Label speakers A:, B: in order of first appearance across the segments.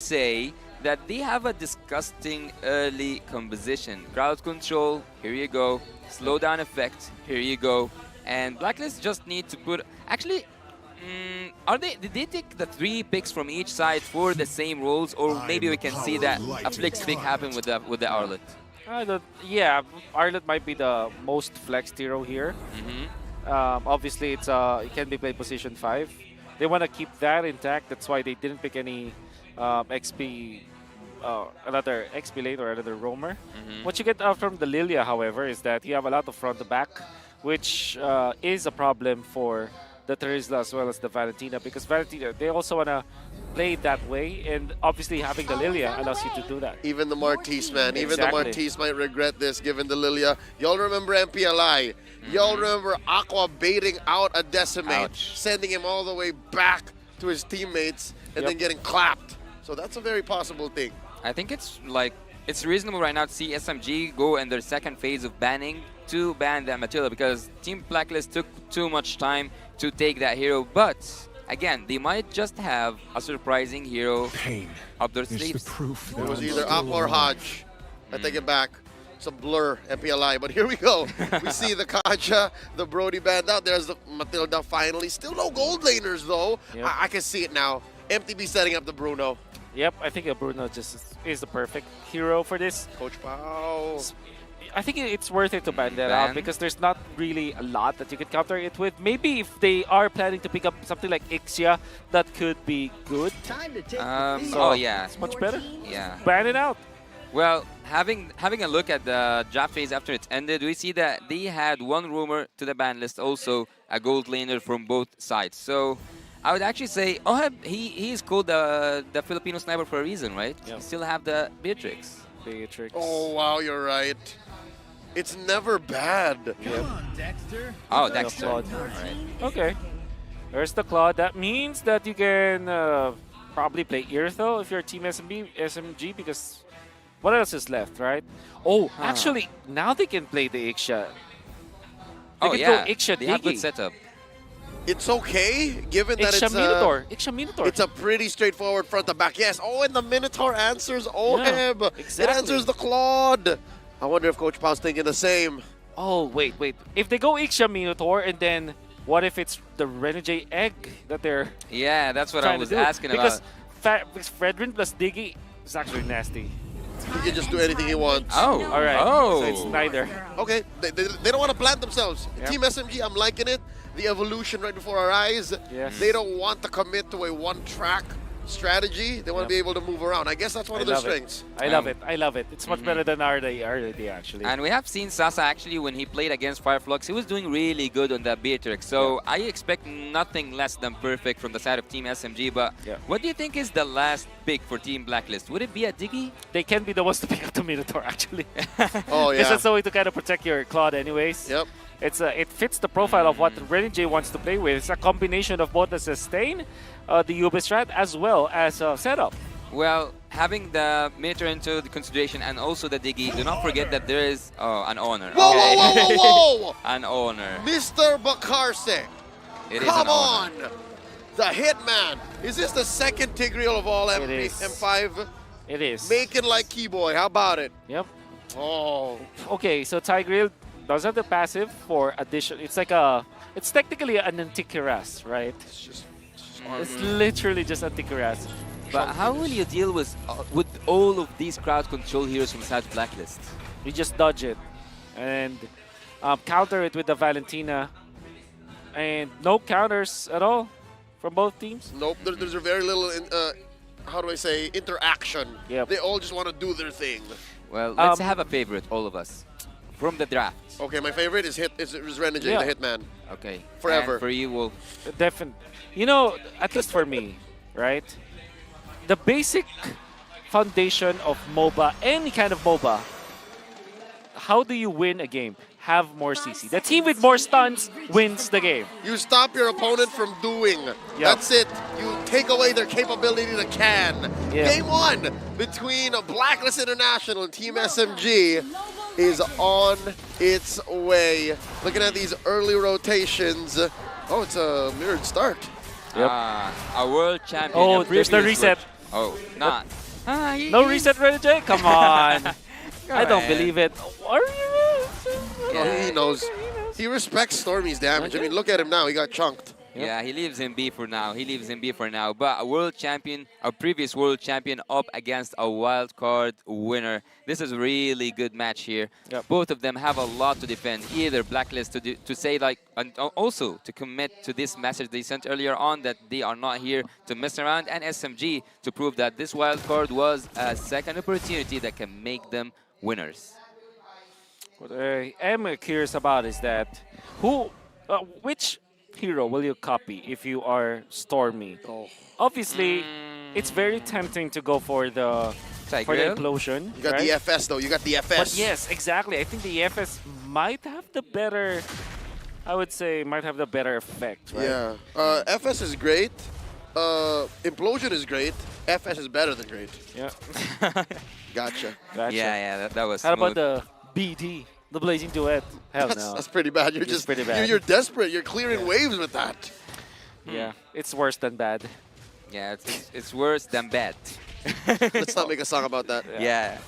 A: say that they have a disgusting early composition. Crowd control, here you go. Slowdown effect, here you go. And Blacklist just need to put... Actually, did they take the 3 picks from each side for the same roles? Or maybe we can see that a flex pick happen with the Arlet?
B: Yeah, Arlet might be the most flexed hero here. Obviously, it can be played position 5. They want to keep that intact. That's why they didn't pick any XP, another XP lane or another roamer. What you get from the Lilia, however, is that you have a lot of front to back, which is a problem for the Terseru as well as the Valentina, because Valentina, they also want to play that way, and obviously having the Lilia allows you to do that.
C: Even the Martise, man. Even
B: Exactly.
C: the Martise might regret this, given the Lilia. Y'all remember MPLI. Y'all remember Aqua baiting out a Decimate, sending him all the way back to his teammates, and then getting clapped. So that's a very possible thing.
A: I think it's reasonable right now to see SMG go in their second phase of banning to ban that Matilda, because Team Blacklist took too much time to take that hero. But again, they might just have a surprising hero up their sleeves.
C: It was either Aqua or Hodge. I take it back. It's a blur, MPLI. But here we go. We see the Kaja, the Brody band out. There's the Matilda finally. Still no gold laners, though. I can see it now. MTB setting up the Bruno.
B: Yep, I think Bruno just is the perfect hero for this.
C: Coach Pao.
B: I think it's worth it to ban that out, because there's not really a lot that you could counter it with. Maybe if they are planning to pick up something like Ixia, that could be good.
A: Oh yeah,
B: it's much better.
A: Yeah.
B: Ban it out.
A: Well, having a look at the draft phase after it ended, we see that they had one rumor to the ban list, also a gold laner from both sides. So I would actually say Oheb, he is called the Filipino sniper for a reason, right?
B: Yep.
A: You still have the Beatrix.
C: Oh wow, you're right. It's never bad.
D: Dexter.
A: Oh, Dexter.
B: All right. Okay. There's the Claw. That means that you can probably play Irithel if you're Team SMG, because what else is left, right? Oh, actually, now they can play the Ixia. They can go Ixia
A: they have good
B: Digi.
A: setup.
C: It's okay, given that
B: Ixia Minotaur.
C: it's a pretty straightforward front to back. Yes. Oh, and the Minotaur answers Oheb.
B: exactly.
C: It answers the Claude. I wonder if Coach Pao's thinking the same.
B: Oh, wait. If they go Ixia Minotaur, and then what if it's the Renegade Egg that they're
A: Yeah, that's what I
B: trying
A: was
B: to do?
A: asking
B: because
A: about.
B: Because Fredrin plus Diggy is actually nasty.
C: He can just do anything he wants.
A: Oh,
B: All right.
A: Oh.
B: So it's neither.
C: Okay, they don't want to plant themselves.
B: Yep.
C: Team SMG, I'm liking it. The evolution right before our eyes.
B: Yes.
C: They don't want to commit to a one-track strategy. They want to be able to move around. I guess that's one of their strengths.
B: I love it. I love it. It's much better than RD actually.
A: And we have seen Sasa actually when he played against Fireflux, he was doing really good on that Beatrix. So I expect nothing less than perfect from the side of Team SMG. But what do you think is the last pick for Team Blacklist? Would it be a Diggy?
B: They can be the ones to pick up the Minotaur actually.
C: Oh yeah.
B: Because that's a way to kind of protect your Claude anyways.
C: Yep.
B: It fits the profile of what Renegade wants to play with. It's a combination of both the sustain, the Uber strat, as well as setup.
A: Well, having the Minotaur into the consideration and also the Diggy, do not forget that there is an honor.
C: Whoa,
A: okay?
C: whoa, whoa, whoa!
A: An honor.
C: Mr. Bakarse.
A: It is
C: Come
A: an honor.
C: on! The Hitman. Is this the second Tigreal of all
B: It is.
C: M5?
B: It is.
C: Making like Keyboy. How about it?
B: Yep.
C: Oh.
B: Okay, so Tigreal does have the passive for addition. It's like it's technically an anti-Cuirass, right? It's literally just anti-Cuirass.
A: But how will you deal with all of these crowd control heroes from South Blacklist?
B: You just dodge it and counter it with the Valentina, and no counters at all from both teams.
C: Nope, there's a very little, how do I say, interaction.
B: Yep.
C: They all just want to do their thing.
A: Well, let's have a favorite, all of us, from the draft.
C: Okay, my favorite is Renegade, the Hitman.
A: Okay.
C: Forever.
A: And for you, Wolf?
B: Definitely. You know, at least for me, right? The basic foundation of MOBA, any kind of MOBA, how do you win a game? Have more CC. The team with more stuns wins the game.
C: You stop your opponent from doing. That's it. You take away their capability to can. Game one between Blacklist International and Team SMG is on its way. Looking at these early rotations. Oh, it's a mirrored start.
B: Yep.
A: A world champion.
B: Oh, there's the reset.
A: Oh, not.
B: No reset, Renegade? Come on. I don't
A: on.
B: believe it. Are you?
A: Yeah.
C: He knows. He respects Stormy's damage. I mean, look at him now. He got chunked.
A: Yeah, he lives in B for now. He lives in B for now. But a world champion, a previous world champion, up against a wild card winner. This is a really good match here.
B: Yep.
A: Both of them have a lot to defend. Either Blacklist to say like, and also to commit to this message they sent earlier on that they are not here to mess around, and SMG to prove that this wild card was a second opportunity that can make them winners.
B: What I am curious about is that which hero will you copy if you are Stormy?
C: Oh.
B: Obviously, it's very tempting to go for the
A: Tigreal?
B: implosion.
C: You got
B: right?
C: the FS, though. You got the FS.
B: But yes, exactly. I think the FS might have the better, I would say, might have the better effect, right?
C: Yeah. FS is great. Implosion is great. FS is better than great.
B: Yeah.
C: Gotcha.
B: Gotcha.
A: Yeah, that was
B: How about
A: smooth.
B: the BD, the Blazing Duet? Hell no.
C: That's pretty bad. You're
B: It's
C: just
B: pretty bad.
C: You're desperate. You're clearing waves with that.
B: Yeah, it's worse than bad.
A: Yeah, it's worse than bad.
C: Let's not make a song about that.
A: Yeah.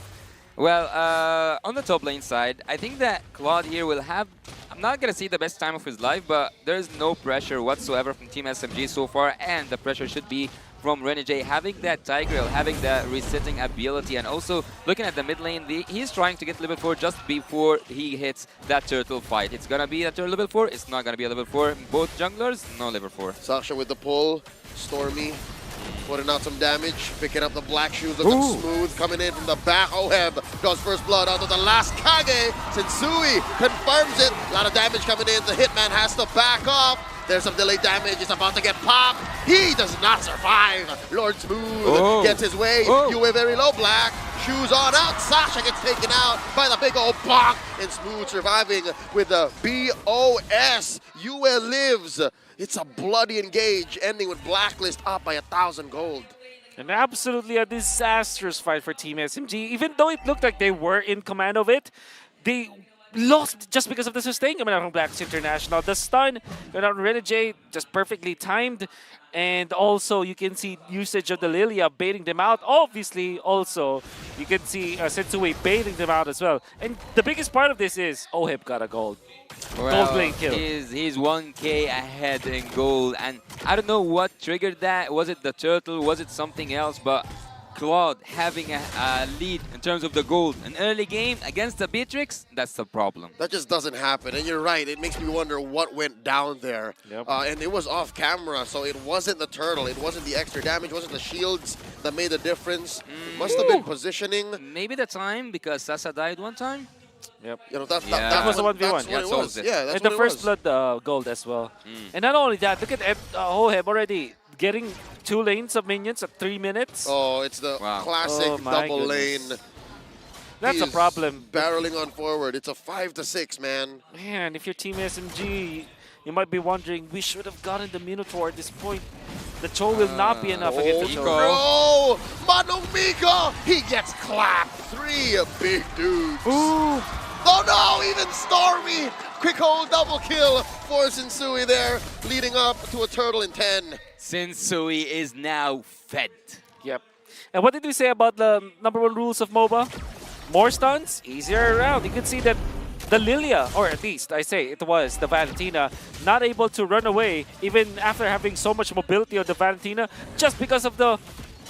A: Well, on the top lane side, I think that Claude here will have, I'm not going to see the best time of his life, but there's no pressure whatsoever from Team SMG so far, and the pressure should be from Renegade, having that Tigreal, having that resetting ability, and also looking at the mid lane, he's trying to get level 4 just before he hits that turtle fight. It's going to be a turtle level 4, it's not going to be a level 4. Both junglers, no level 4.
C: Sasha with the pull. Stormy putting out some damage, picking up the black shoes, looking smooth, coming in from the back. Oheb goes first blood onto the last Kage. Sensui confirms it. A lot of damage coming in. The Hitman has to back off. There's some delayed damage. He's about to get popped. He does not survive. Lord Smooth gets his way. You were very low, Black. Shoes on out. Sasha gets taken out by the big old bonk. And Smooth surviving with the BOS. Yue lives. It's a bloody engage, ending with Blacklist up by 1,000 gold.
B: And absolutely a disastrous fight for Team SMG. Even though it looked like they were in command of it, they lost just because of the sustain coming out from BLACKLIST International. The stun coming out from Renegade, just perfectly timed. And also, you can see usage of the Lilia baiting them out. Obviously, also, you can see Sensui baiting them out as well. And the biggest part of this is Oheb got a gold. Gold lane kill.
A: He's 1k ahead in gold, and I don't know what triggered that. Was it the turtle? Was it something else? But Claude having a lead in terms of the gold, an early game against the Beatrix, that's the problem.
C: That just doesn't happen, and you're right. It makes me wonder what went down there.
B: Yep.
C: And it was off camera, so it wasn't the turtle. It wasn't the extra damage. It wasn't the shields that made the difference. Must have been positioning.
A: Maybe the time, because Sasa died one time.
B: Yep.
C: You know, that
B: was a 1v1.
C: That's what
A: Yeah,
C: it
A: so
C: was.
A: was it.
C: Yeah, that's
B: And
C: what
B: the
C: it
B: first
C: was.
B: blood gold as well. And not only that, look at Oheb already getting 2 lanes of minions at 3 minutes.
C: Oh, it's the classic
B: Oh, my
C: double
B: goodness.
C: lane.
B: That's
C: He
B: a
C: is
B: problem.
C: Barreling on forward. It's a 5-6, man.
B: Man, if you're Team SMG, you might be wondering, we should have gotten the Minotaur at this point. The Cho will not be enough against the Cho.
C: Oh, Manong Miko! He gets clapped. 3 big dudes.
B: Ooh!
C: Oh no, even Stormy! Quick hold double kill for Sensui there, leading up to a turtle in 10.
A: Sensui is now fed.
B: Yep. And what did we say about the #1 rules of MOBA? More stuns, easier around. You can see that the Lilia, or at least I say it was the Valentina, not able to run away even after having so much mobility on the Valentina just because of the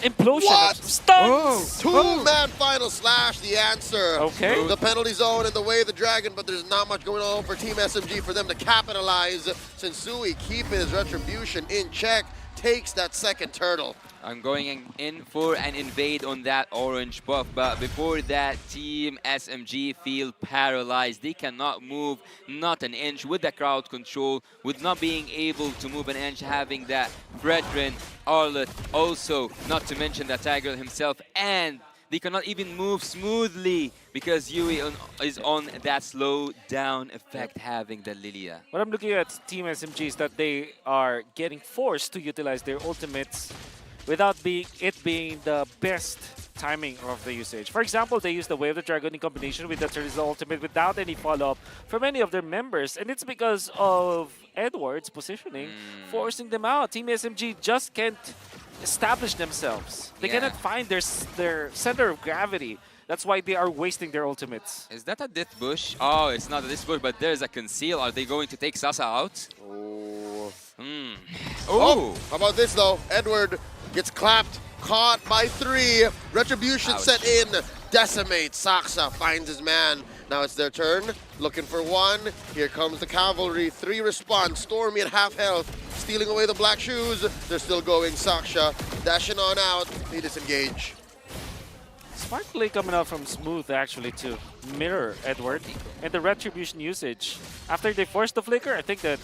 B: implosion
C: What?
B: of stuns.
C: Two-man final slash, the answer.
B: Okay.
C: The penalty zone and the way of the dragon, but there's not much going on for Team SMG for them to capitalize. Sensui keeping his retribution in check, takes that second turtle.
A: I'm going in for an invade on that orange buff, but before that, Team SMG feel paralyzed. They cannot move not an inch with the crowd control, with not being able to move an inch, having that Brethren, Arlet, also not to mention the Tiger himself, and they cannot even move smoothly because Yui is on that slow down effect, having the Lilia.
B: What I'm looking at Team SMG is that they are getting forced to utilize their ultimates without it being the best timing of the usage. For example, they use the Way of the Dragon in combination with the Terseru ultimate without any follow-up from any of their members, and it's because of Edward's positioning, forcing them out. Team SMG just can't establish themselves. They cannot find their center of gravity. That's why they are wasting their ultimates.
A: Is that a death bush? Oh, it's not a death bush, but there's a conceal. Are they going to take Sasa out?
C: Oh.
A: Oh!
C: How about this though? Edward gets clapped, caught by 3. Retribution set in. Decimate. Saksa finds his man. Now it's their turn. Looking for 1. Here comes the cavalry. 3 respond. Stormy at half health. Stealing away the black shoes. They're still going. Saksha dashing on out. They disengage.
B: Smart play coming out from Smooth actually to mirror Edward and the retribution usage. After they forced the flicker, I think that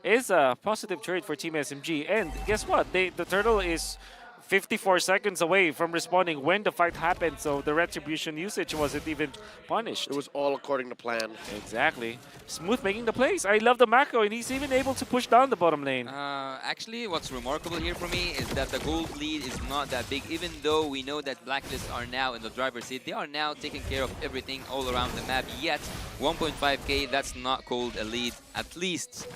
B: is a positive trade for Team SMG. And guess what? The turtle is 54 seconds away from responding when the fight happened, so the retribution usage wasn't even punished.
C: It was all according to plan.
B: Exactly. Smooth making the plays. I love the macro, and he's even able to push down the bottom lane.
A: Actually, what's remarkable here for me is that the gold lead is not that big, even though we know that Blacklist are now in the driver's seat. They are now taking care of everything all around the map, yet 1.5k, that's not called a lead, at least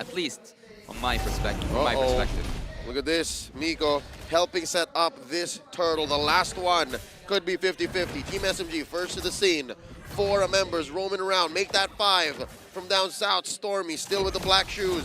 A: from my perspective.
C: Look at this. Miko helping set up this turtle. The last one could be 50-50. Team SMG first to the scene. 4 members roaming around. Make that 5. From down south, Stormy still with the black shoes.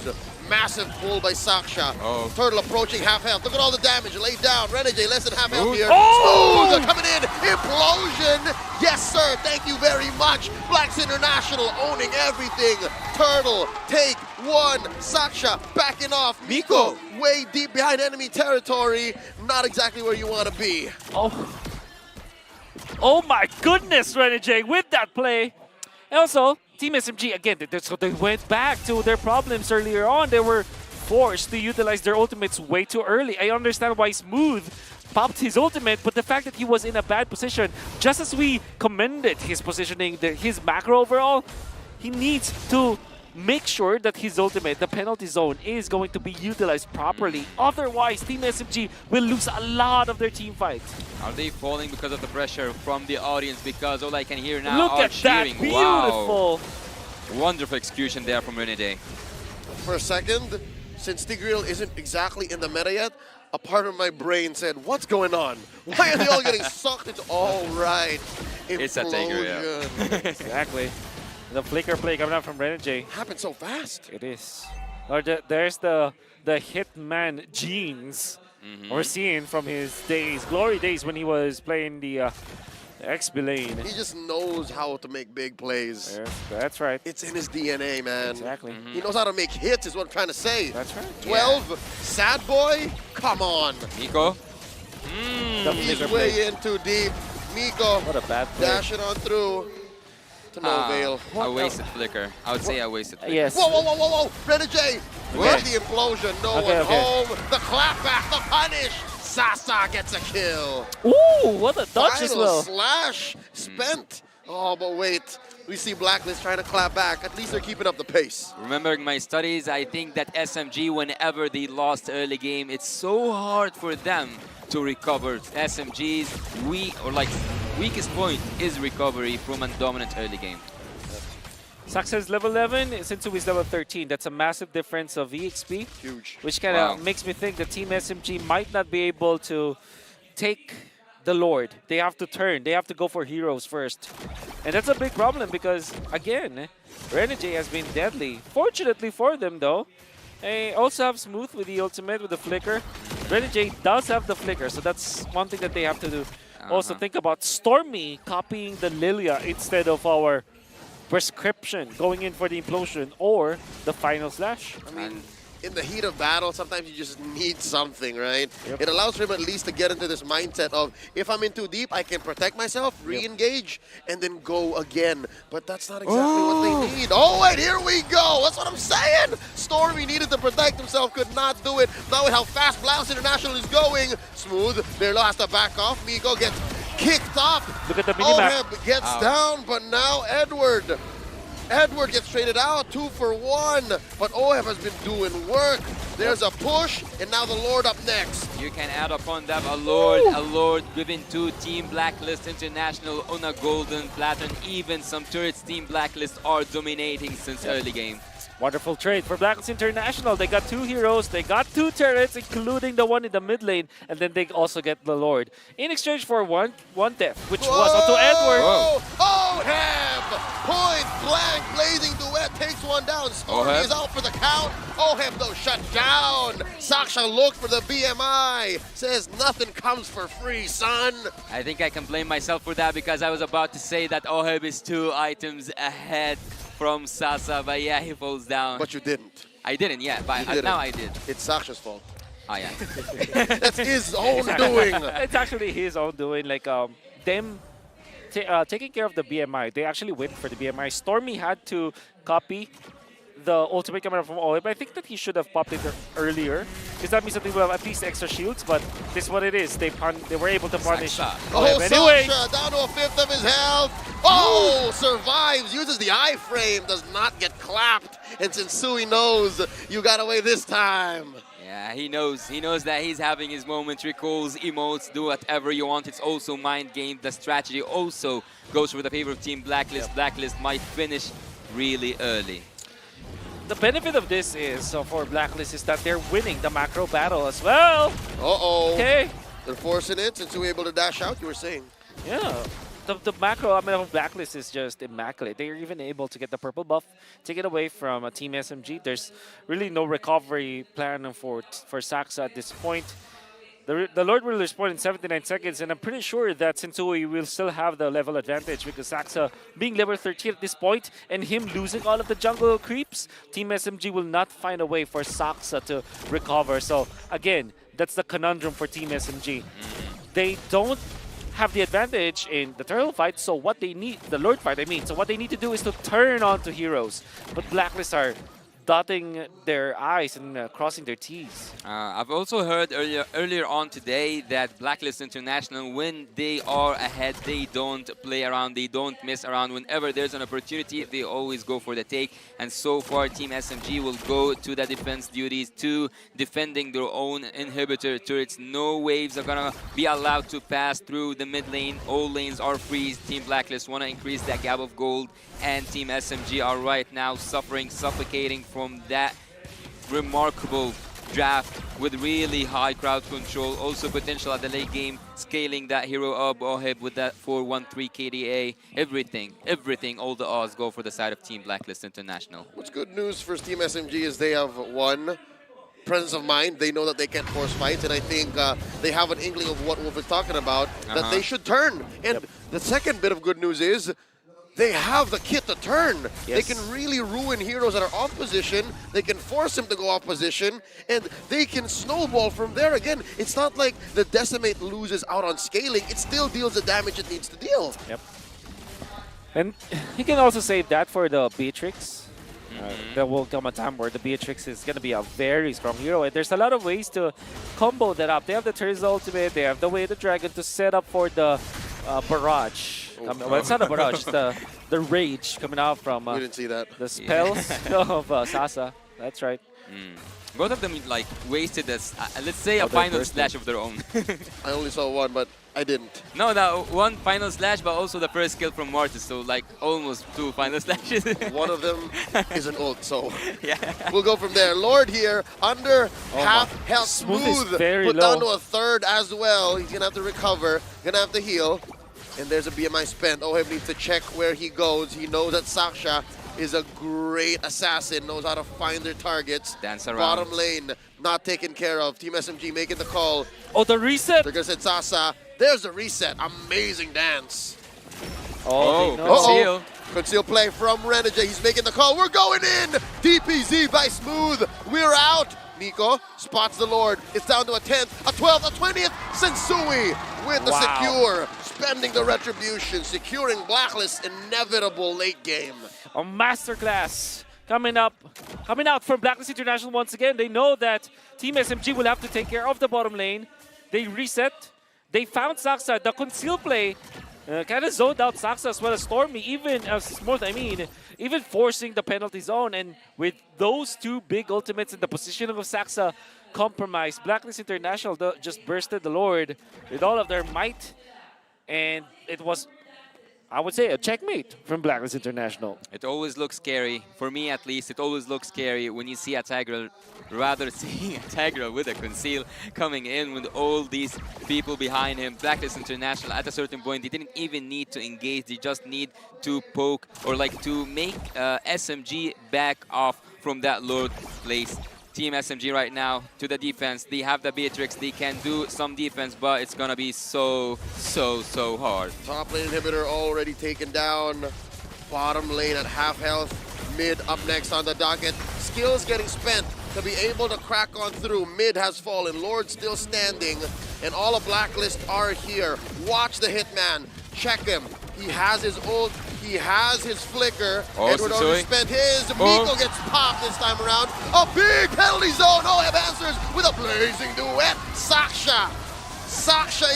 C: Massive pull by Saksha. Turtle approaching half health. Look at all the damage laid down. Renegade less than half health here. Smooth coming in. Implosion. Yes, sir. Thank you very much. Blacks International owning everything. Turtle take 1. Saksha backing off. Miko way deep behind enemy territory. Not exactly where you want to be.
B: Oh my goodness, Renegade with that play. And also, Team SMG, again, so they went back to their problems earlier on. They were forced to utilize their ultimates way too early. I understand why Smooth popped his ultimate, but the fact that he was in a bad position, just as we commended his positioning, his macro overall, he needs to make sure that his ultimate, the penalty zone, is going to be utilized properly. Otherwise, Team SMG will lose a lot of their team fights.
A: Are they falling because of the pressure from the audience? Because all I can hear now
B: Look
A: are
B: at
A: cheering.
B: that, beautiful.
A: Wow. Wonderful execution there from Renegade.
C: For a second, since Tigreal isn't exactly in the meta yet, a part of my brain said, what's going on? Why are they all getting sucked into all right?
A: It's a Tigreal, yeah.
B: Exactly. The flicker play coming out from Renegade.
C: Happened so fast.
B: It is. Or there's the Hitman genes we're seeing from his days, glory days when he was playing the XB lane.
C: He just knows how to make big plays.
B: Yes, that's right.
C: It's in his DNA, man.
B: Exactly.
C: He knows how to make hits is what I'm trying to say.
B: That's right.
C: 12, sad boy, come on.
A: Miko.
C: He's way in too deep. Miko,
B: What a bad play.
C: dashing on through to no avail.
A: A wasted flicker. I would say a wasted flicker.
B: Yes.
C: Whoa, whoa, whoa, whoa, whoa. Renegade, with the implosion, no one home. The clapback, the punish. Sasa gets a kill.
B: Ooh, what a dodge as
C: Final
B: well.
C: slash spent. Oh, but wait. We see Blacklist trying to clap back. At least they're keeping up the pace.
A: Remembering my studies, I think that SMG, whenever they lost early game, it's so hard for them to recover. SMG's weakest point is recovery from a dominant early game.
B: Success level 11, Sensu is level 13. That's a massive difference of EXP.
C: Huge.
B: Which kind of makes me think that Team SMG might not be able to take the Lord. They have to turn. They have to go for heroes first. And that's a big problem because, again, Renegade has been deadly. Fortunately for them, though, they also have Smooth with the ultimate, with the flicker. Renegade does have the flicker, so that's one thing that they have to do. Also think about Stormy copying the Lilia instead of our prescription, going in for the implosion or the final slash.
C: I mean, in the heat of battle, sometimes you just need something, right?
B: Yep.
C: It allows him at least to get into this mindset of, if I'm in too deep, I can protect myself, re-engage, and then go again. But that's not exactly what they need. Oh, wait, here we go. That's what I'm saying. Stormy needed to protect himself, could not do it. Now with how fast Blacklist International is going, Smooth, Berlo has to back off. Miko gets kicked up.
B: Look at the minimap.
C: Oheb gets down, but now Edward gets traded out, 2 for 1, but Oheb has been doing work. There's a push, and now the Lord up next.
A: You can add upon that a Lord given to Team Blacklist International on a golden platinum. Even some turrets Team Blacklist are dominating since early game.
B: Wonderful trade for BLACKLIST International. They got 2 heroes, they got 2 turrets, including the one in the mid lane, and then they also get the Lord in exchange for one death, which was onto Edward.
C: Oh, Oheb! Point blank, blazing duet takes one down. Stormy is out for the count. Oheb though shut down. Saksha looked for the BMI. Says nothing comes for free, son.
A: I think I can blame myself for that because I was about to say that Oheb is 2 items ahead from Sasa, but yeah, he falls down.
C: But you didn't.
A: I didn't, yeah, but now I did.
C: It's Saksha's fault.
A: Oh, yeah.
C: That's his own doing.
B: It's actually his own doing. Like them taking care of the BMI. They actually went for the BMI. Stormy had to copy the ultimate coming from Oheb. I think that he should have popped it earlier, because that means that they will have at least extra shields. But this is what it is. They were able to punish Oheb anyway.
C: Saksha down to a 1/5 of his health. Oh, survives, uses the iframe, does not get clapped. And Sensui knows you got away this time.
A: Yeah, he knows. He knows that he's having his moments, recalls, emotes, do whatever you want. It's also mind game. The strategy also goes for the favor of Team BLACKLIST.
B: Yep.
A: BLACKLIST might finish really early.
B: The benefit of this is, for BLACKLIST, is that they're winning the macro battle as well.
C: Uh-oh.
B: Okay.
C: They're forcing it. Sensui able to dash out, you were saying.
B: Yeah. The macro, I mean, of BLACKLIST is just immaculate. They're even able to get the purple buff, take it away from Team SMG. There's really no recovery plan for Saxa at this point. The Lord will respond in 79 seconds, and I'm pretty sure that Sensui will still have the level advantage because Saxa being level 13 at this point and him losing all of the jungle creeps, Team SMG will not find a way for Saxa to recover. So again, that's the conundrum for Team SMG. They don't have the advantage in the turtle fight, so what they need, the Lord fight I mean, so what they need to do is to turn on to heroes. But BLACKLIST are dotting their I's and crossing their T's.
A: I've also heard earlier on today that BLACKLIST International, when they are ahead, they don't play around, they don't mess around. Whenever there's an opportunity, they always go for the take. And so far, Team SMG will go to the defense duties, to defending their own inhibitor turrets. No waves are gonna be allowed to pass through the mid lane. All lanes are free. Team BLACKLIST wanna increase that gap of gold, and Team SMG are right now suffering, suffocating from that remarkable draft with really high crowd control, also potential at the late game, scaling that hero up, Oheb with that 4-1-3 KDA, everything, all the odds go for the side of Team BLACKLIST International.
C: What's good news for Team SMG is they have one presence of mind. They know that they can't force fights, and I think they have an inkling of what Wolf is talking about, that they should turn. And the second bit of good news is they have the kit to turn.
B: Yes.
C: They can really ruin heroes that are off position. They can force them to go off position, and they can snowball from there. Again, it's not like the Decimate loses out on scaling. It still deals the damage it needs to deal.
B: Yep. And you can also save that for the Beatrix. There will come a time where the Beatrix is going to be a very strong hero. And there's a lot of ways to combo that up. They have the Terseru ultimate. They have the Way of the Dragon to set up for the barrage. Well, it's not a barrage. It's the rage coming out from
C: We didn't see that.
B: the spells of Sasa. That's right.
A: Both of them like wasted this, let's say a
B: Oh, they're
A: final
B: bursting.
A: slash of their own.
C: I only saw one, but I didn't.
A: No, that one final slash, but also the first kill from Mortis, so like almost 2 final slashes.
C: One of them is an ult, so
A: yeah.
C: we'll go from there. Lord here, under half health.
B: Smooth is
C: Smooth
B: very
C: put down to
B: low.
C: a third as well. He's gonna have to recover, gonna have to heal. And there's a BMI spent. Oheb needs to check where he goes. He knows that Saksha is a great assassin, knows how to find their targets.
A: Dance around.
C: Bottom lane, not taken care of. Team SMG making the call.
B: Oh, the reset!
C: They're gonna send Sasa. There's the reset. Amazing dance.
B: Oh, they know.
A: conceal.
C: Conceal play from Renegade. He's making the call. We're going in. DPZ by Smooth. We're out. Nico spots the Lord. It's down to a 10th, a 12th, a 20th. Sensui with the secure. Spending the retribution. Securing BLACKLIST's inevitable late game.
B: A masterclass coming out from BLACKLIST International once again. They know that Team SMG will have to take care of the bottom lane. They reset. They found Saxa. The conceal play kind of zoned out Saxa as well as Stormy, even as Smooth, even forcing the penalty zone. And with those two big ultimates in the positioning of Saxa compromised, BLACKLIST International just bursted the Lord with all of their might. And it was I would say a checkmate from Blacklist International.
A: It always looks scary, for me at least, it always looks scary when you see a Tigreal, rather seeing a Tigreal with a conceal coming in with all these people behind him. Blacklist International, at a certain point, they didn't even need to engage, they just need to poke or like to make SMG back off from that low place. Team SMG right now to the defense. They have the Beatrix. They can do some defense, but it's gonna be so hard.
C: Top lane inhibitor already taken down. Bottom lane at half health. Mid up next on the docket. Skills getting spent to be able to crack on through. Mid has fallen. Lord still standing. And all of Blacklist are here. Watch the Hitman. Check him. He has his ult. He has his flicker.
A: Oh,
C: Edward already spent his. Miko gets popped this time around. A big penalty zone. Oheb answers with a blazing duet. Saksha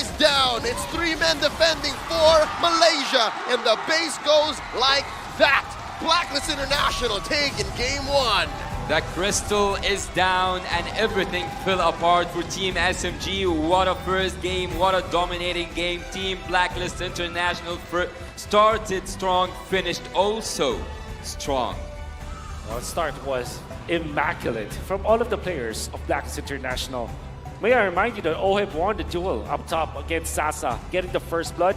C: is down. It's 3 men defending for Malaysia. And the base goes like that. Blacklist International taking game 1.
A: The crystal is down and everything fell apart for Team SMG. What a first game, what a dominating game. Team Blacklist International started strong, finished also strong.
B: Well, start was immaculate from all of the players of Blacklist International. May I remind you that Oheb won the duel up top against Sasa, getting the first blood.